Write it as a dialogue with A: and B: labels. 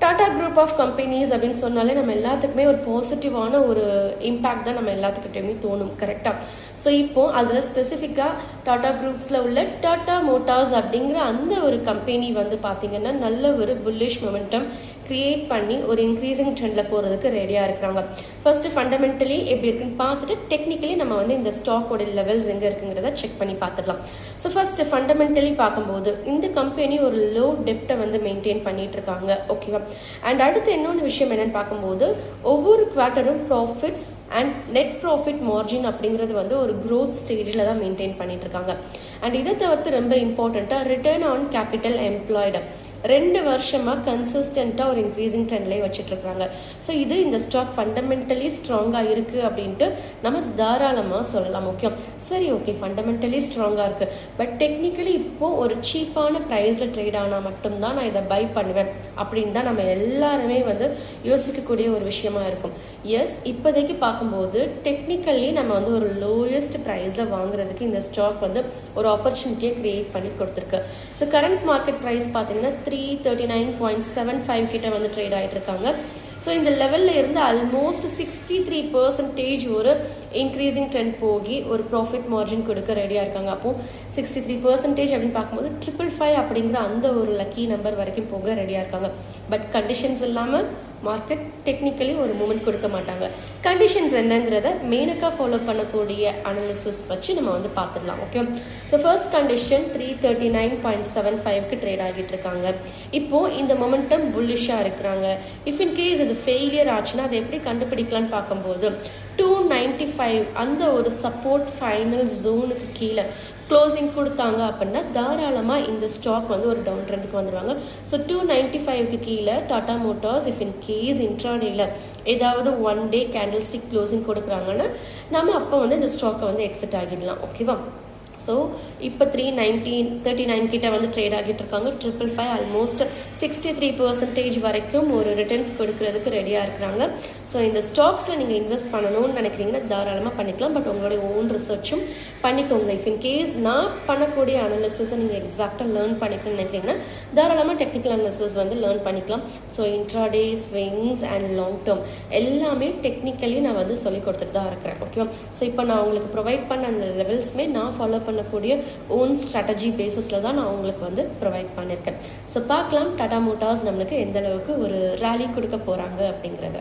A: Tata group of companies அப்படின்னு சொன்னாலே நம்ம எல்லாத்துக்குமே ஒரு பாசிட்டிவான ஒரு இம்பேக்ட் தான் நம்ம எல்லாத்துக்கிட்டையுமே தோணும், கரெக்டாக? ஸோ இப்போ அதில் ஸ்பெசிஃபிக்காக டாடா குரூப்ஸில் உள்ள டாடா மோட்டார்ஸ் அப்படிங்கிற அந்த ஒரு கம்பெனி வந்து பார்த்தீங்கன்னா நல்ல ஒரு புல்லிஷ் மொமெண்டம் கிரியேட் பண்ணி ஒரு இன்க்ரீசிங் ட்ரெண்டில் போகிறதுக்கு ரெடியாக இருக்கிறாங்க. ஃபர்ஸ்ட்டு ஃபண்டமெண்டலி எப்படி இருக்குன்னு பார்த்துட்டு டெக்னிக்கலி நம்ம வந்து இந்த ஸ்டாக்கோட லெவல்ஸ் எங்கே இருக்குங்கிறத செக் பண்ணி பார்த்துடலாம். ஸோ ஃபர்ஸ்ட் ஃபண்டமெண்டலி பார்க்கும்போது இந்த கம்பெனி ஒரு லோ டெப்டை வந்து மெயின்டைன் பண்ணிட்டு இருக்காங்க, ஓகேவா? அண்ட் அடுத்து இன்னொன்று விஷயம் என்னன்னு பார்க்கும்போது ஒவ்வொரு குவார்ட்டரும் profits and net profit margin அப்படிங்கிறது வந்து ஒரு க்ரோத் ஸ்டேஜில் தான் மெயின்டைன் பண்ணிட்டு இருக்காங்க. அண்ட் இதை தவிர்த்து ரொம்ப இம்பார்ட்டண்ட்டாக ரிட்டர்ன் ஆன் கேபிட்டல் எம்ப்ளாய்டு 2 வருஷமாக கன்சிஸ்டண்ட்டாக ஒரு இன்க்ரீசிங் ட்ரெண்ட்லேயே வச்சுட்டு இருக்காங்க. ஸோ இது இந்த ஸ்டாக் ஃபண்டமெண்டலி ஸ்ட்ராங்காக இருக்குது அப்படின்ட்டு நம்ம தாராளமாக சொல்லலாம். முக்கியம் சரி, ஓகே, ஃபண்டமெண்டலி ஸ்ட்ராங்காக இருக்குது, பட் டெக்னிக்கலி இப்போது ஒரு சீப்பான ப்ரைஸில் ட்ரேட் ஆனால் மட்டும்தான் நான் இதை பை பண்ணுவேன் அப்படின்னு தான் நம்ம எல்லாருமே வந்து யோசிக்கக்கூடிய ஒரு விஷயமா இருக்கும். எஸ், இப்போதைக்கு பார்க்கும்போது டெக்னிக்கலி நம்ம வந்து ஒரு லோயஸ்ட் ப்ரைஸில் வாங்குறதுக்கு இந்த ஸ்டாக் வந்து ஒரு ஆப்பர்ச்சுனிட்டியை கிரியேட் பண்ணி கொடுத்துருக்கு. ஸோ கரண்ட் மார்க்கெட் ப்ரைஸ் பார்த்தீங்கன்னா 339.75 கிட்ட வந்து ட்ரேட் ஆகிட்டு இருக்காங்க. ஸோ இந்த லெவலில் இருந்து ஆல்மோஸ்ட் 63% ஒரு இன்க்ரீசிங் ட்ரெண்ட் போகி ஒரு ப்ராஃபிட் மார்ஜின் கொடுக்க ரெடியாக இருக்காங்க. அப்போ 63% அப்படின்னு பார்க்கும்போது 555 அப்படிங்கிற அந்த ஒரு லக்கி நம்பர் வரைக்கும் போக ரெடியாக இருக்காங்க. பட் கண்டிஷன்ஸ் இல்லாமல் மார்க்கெட் டெக்னிக்கலி ஒரு மூமெண்ட் கொடுக்க மாட்டாங்க. கண்டிஷன்ஸ் என்னங்கிறத மெயினாக ஃபாலோ பண்ணக்கூடிய அனாலிசிஸ் வச்சு நம்ம வந்து பார்த்துடலாம், ஓகே? ஸோ ஃபர்ஸ்ட் கண்டிஷன் 339.75க்கு ட்ரேட் ஆகிட்டு இருக்காங்க. இப்போது இந்த மொமெண்டம் புல்லிஷாக இருக்கிறாங்க. இஃப் இன் கேஸ் இது ஃபெயிலியர் ஆச்சுன்னா அதை எப்படி கண்டுபிடிக்கலான்னு பார்க்கும்போது 295 அந்த ஒரு சப்போர்ட் ஃபைனல் ஜோனுக்கு கீழே க்ளோசிங் கொடுத்தாங்க அப்படின்னா தாராளமாக இந்த ஸ்டாக் வந்து ஒரு டவுன் ட்ரெண்டுக்கு வந்துடுவாங்க. ஸோ 295க்கு கீழே Tata Motors if in case இன்ட்ராடேயில் ஏதாவது 1 டே கேண்டில் ஸ்டிக் க்ளோசிங் கொடுக்குறாங்கன்னா நம்ம அப்போ வந்து இந்த ஸ்டாக்கை வந்து எக்ஸிட் ஆகிடலாம், ஓகேவா? ஸோ இப்போ 339 கிட்ட வந்து ட்ரேட் ஆகிட்டு இருக்காங்க. 555 ஆல்மோஸ்ட் 63% வரைக்கும் ஒரு ரிட்டர்ன்ஸ் கொடுக்கறதுக்கு ரெடியாக இருக்கிறாங்க. ஸோ இந்த ஸ்டாக்ஸில் நீங்கள் இன்வெஸ்ட் பண்ணணும்னு நினைக்கிறீங்கன்னா தாராளமாக பண்ணிக்கலாம், பட் உங்களுடைய ஓன் ரிசர்ச்சும் பண்ணிக்கோங்க. இஃப் இன் கேஸ் நான் பண்ணக்கூடிய அனாலிசிஸை நீங்கள் எக்ஸாக்டாக லேர்ன் பண்ணிக்கணும்னு நினைக்கிறீங்கன்னா தாராளமாக டெக்னிக்கல் அனாலிசிஸ் வந்து லேர்ன் பண்ணிக்கலாம். So intraday, swings and long term எல்லாமே டெக்னிக்கலி நான் வந்து சொல்லி கொடுத்துட்டு தான் இருக்கிறேன், ஓகேவா? ஸோ இப்போ நான் உங்களுக்கு ப்ரொவைட் பண்ண அந்த லெவல்ஸுமே நான் ஃபாலோ பண்ணக்கூடிய ஓன் ஸ்ட்ராட்டஜி பேசிஸில் தான் நான் உங்களுக்கு வந்து ப்ரொவைட் பண்ணியிருக்கேன். ஸோ பார்க்கலாம் டாடா மோட்டார்ஸ் நம்மளுக்கு எந்த அளவுக்கு ஒரு ரேலி கொடுக்க போகிறாங்க அப்படிங்கிறத.